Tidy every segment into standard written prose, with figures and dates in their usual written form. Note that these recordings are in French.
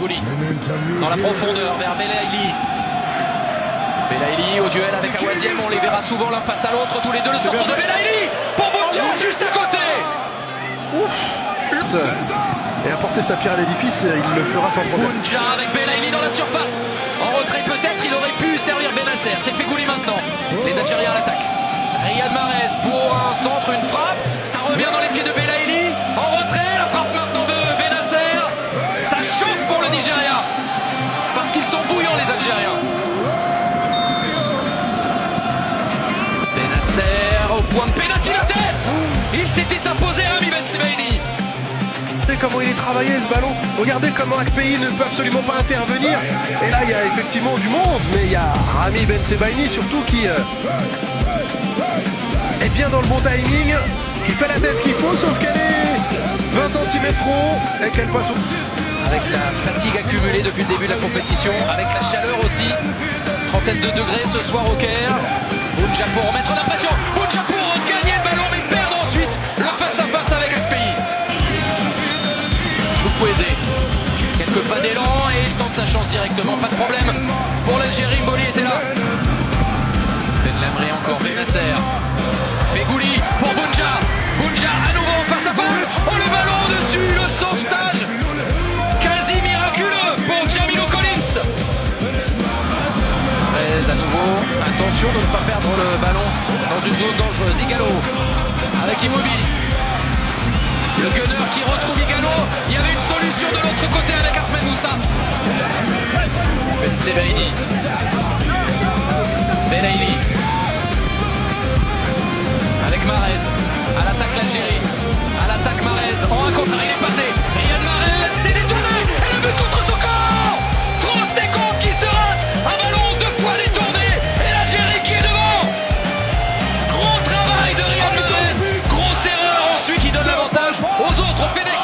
Fegouli dans la profondeur vers Belaïli. Belaïli au duel avec Awaziem, on les verra souvent l'un face à l'autre, tous les deux. Le centre de Belaïli pour Bounja juste à côté. Et apporter sa pierre à l'édifice, il le fera sans problème. Bounja avec Belaïli dans la surface. En retrait peut-être, il aurait pu servir Benasser. C'est Fegouli maintenant. Les Algériens à l'attaque. Riyad Mahrez pour un centre, une frappe. Ça revient dans les pieds de Belaïli. En retrait, la frappe maintenant de Benasser. Ça chauffe pour le Nigeria. Parce qu'ils sont bouillants les Algériens. Benasser au point de pénalty, la tête. Il s'était imposé Rami Ben Sebaini. Regardez comment il est travaillé ce ballon. Regardez comment Akpeyi ne peut absolument pas intervenir. Et là il y a effectivement du monde, mais il y a Rami Ben Sebaini surtout qui est bien dans le bon timing, qui fait la tête qu'il faut, sauf qu'elle est 20 cm trop et qu'elle passe au... Avec la fatigue accumulée depuis le début de la compétition, avec la chaleur aussi, trentaine de degrés ce soir au Caire. Bounja pour remettre la pression, Bounja pour gagner le ballon mais perdre ensuite le face-à-face avec Akpeyi. Choukwueze, quelques pas d'élan et il tente sa chance directement, pas de problème pour l'Algérie. Mboli était là. Ben Lamri encore, Benasser, Fegouli pour Bounja, Bounja à nouveau en face-à-face. Oh le ballon dessus, le sauvetage quasi miraculeux pour Jamilou Collins. À nouveau, attention de ne pas perdre le ballon dans une zone dangereuse. Igalo avec Immobile. Le gunner qui retrouve Igalo. Il y avait une solution de l'autre côté avec Ahmed Moussa. Ben Sebaini. Belaïli. Avec Mahrez. À l'attaque l'Algérie. À l'attaque Mahrez. En un contre, il est passé. Riyad Mahrez s'est détourné. Et le but contre son corps. Trostekong qui se rate. Un ballon deux fois détourné. Et l'Algérie qui est devant. Gros travail de Riyad Mahrez. Grosse erreur ensuite qui donne l'avantage aux autres. Au Fennec.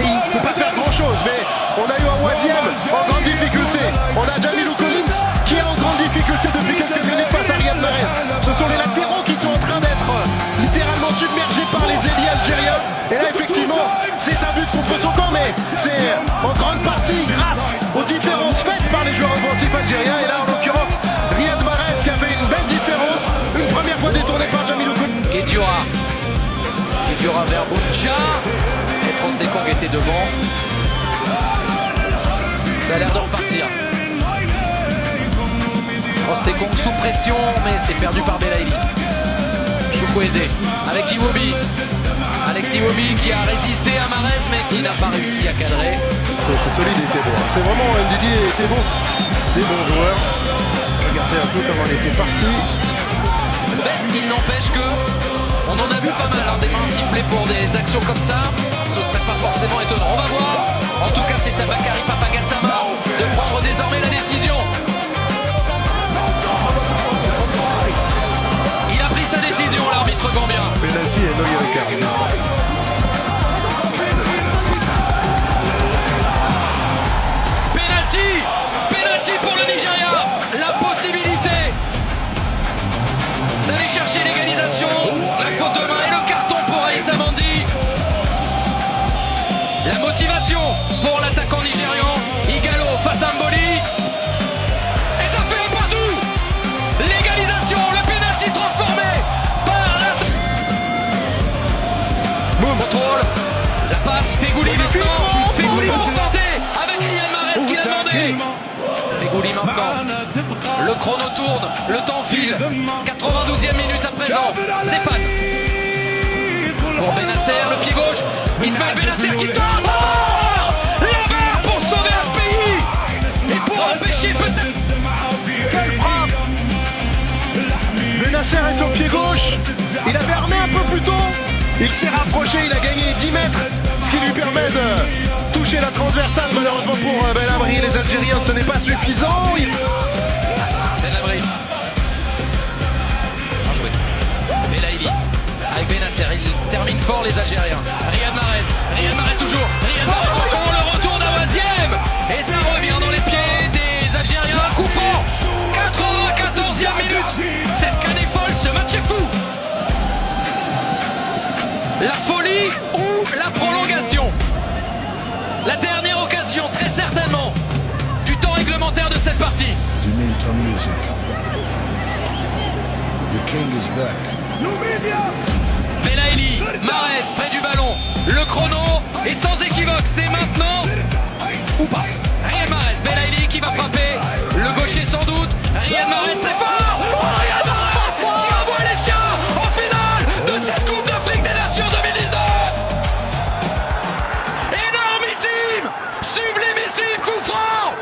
Il ne peut pas faire grand chose, mais on a eu Awaziem en grande difficulté. On a Jamilou Collins qui est en grande difficulté depuis quelques minutes face à Riyad Mahrez. Ce sont les latéraux qui sont en train d'être littéralement submergés par les ailiers algériens. Et là effectivement c'est un but contre son camp, mais c'est en grande partie grâce aux différences faites par les joueurs offensifs algériens. Et là en l'occurrence Riyad Mahrez qui a fait une belle différence, une première fois détourné par Jamilou Collins. Guedioura vers Bounja. Et Trostekong était devant. Ça a l'air de repartir. Trostekong sous pression, mais c'est perdu par Belaïli. Choukwueze avec Iwobi. Alexis Iwobi qui a résisté à Mahrez, mais qui n'a pas réussi à cadrer. C'est solide, il était bon. C'est vraiment Didier était bon. Des bons joueurs. Regardez un peu comment il était parti. Il n'empêche que on en a vu pas mal, des mains sifflées pour des actions comme ça. Ce serait pas forcément étonnant. On va voir. En tout cas, c'est à Bakary Papagassama de prendre désormais la décision. Il a pris sa décision, l'arbitre gambien. Penalty et Noyer Ricard. Penalty pour le Nigeria. La possibilité d'aller chercher l'égalisation. La faute de main et le carton pour Aïssa Mandi. La motivation pour l'attaquant nigérian. Igalo face à Mboli. Et ça fait un partout. L'égalisation, le penalty transformé par la... Boum. Contrôle. La passe, Fegouli maintenant. Fegouli pour tenter avec Riyad Mahrez qui l'a demandé. Fegouli maintenant. Le chrono tourne, le temps file. 92e minute à présent. Zépan. Pour Benasser, le pied gauche. Ismaël Benasser qui tente. La barre pour sauver un pays. Et pour empêcher peut-être. Quelle frappe! Benasser est sur pied gauche. Il avait armé un peu plus tôt. Il s'est rapproché, il a gagné 10 mètres. Ce qui lui permet de toucher la transversale. Malheureusement pour Ben Lamri, les Algériens, ce n'est pas suffisant. Ben Lamri. Bien joué. Belaïli. Avec Benasser, il termine fort les Algériens. Riyad Mahrez toujours. Riyad Mahrez encore, le retour d'Awaziem. Et ça revient dans les pieds des Algériens. Coup fort. 94e minute. Cette canne est folle, ce match est fou. La folie ou la prolongation. La dernière occasion, très certainement. to music. The king is back. Belaïli, Mahrez près du ballon. Le chrono est sans équivoque. C'est maintenant ou pas. Riyad Mahrez, Belaïli qui va frapper. Le gaucher sans doute. Riyad Mahrez très fort. Oh, Riyad Mahrez qui envoie les siens en finale de cette Coupe d'Afrique des Nations 2019. Énormissime, sublimissime coup franc.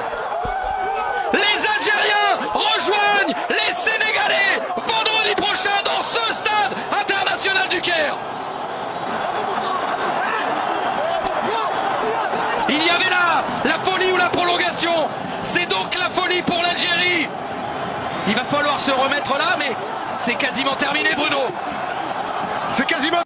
Les Algériens rejoignent les Sénégalais vendredi prochain dans ce stade international du Caire. Il y avait là la folie ou la prolongation. C'est donc la folie pour l'Algérie. Il va falloir se remettre là, mais c'est quasiment terminé, Bruno. C'est quasiment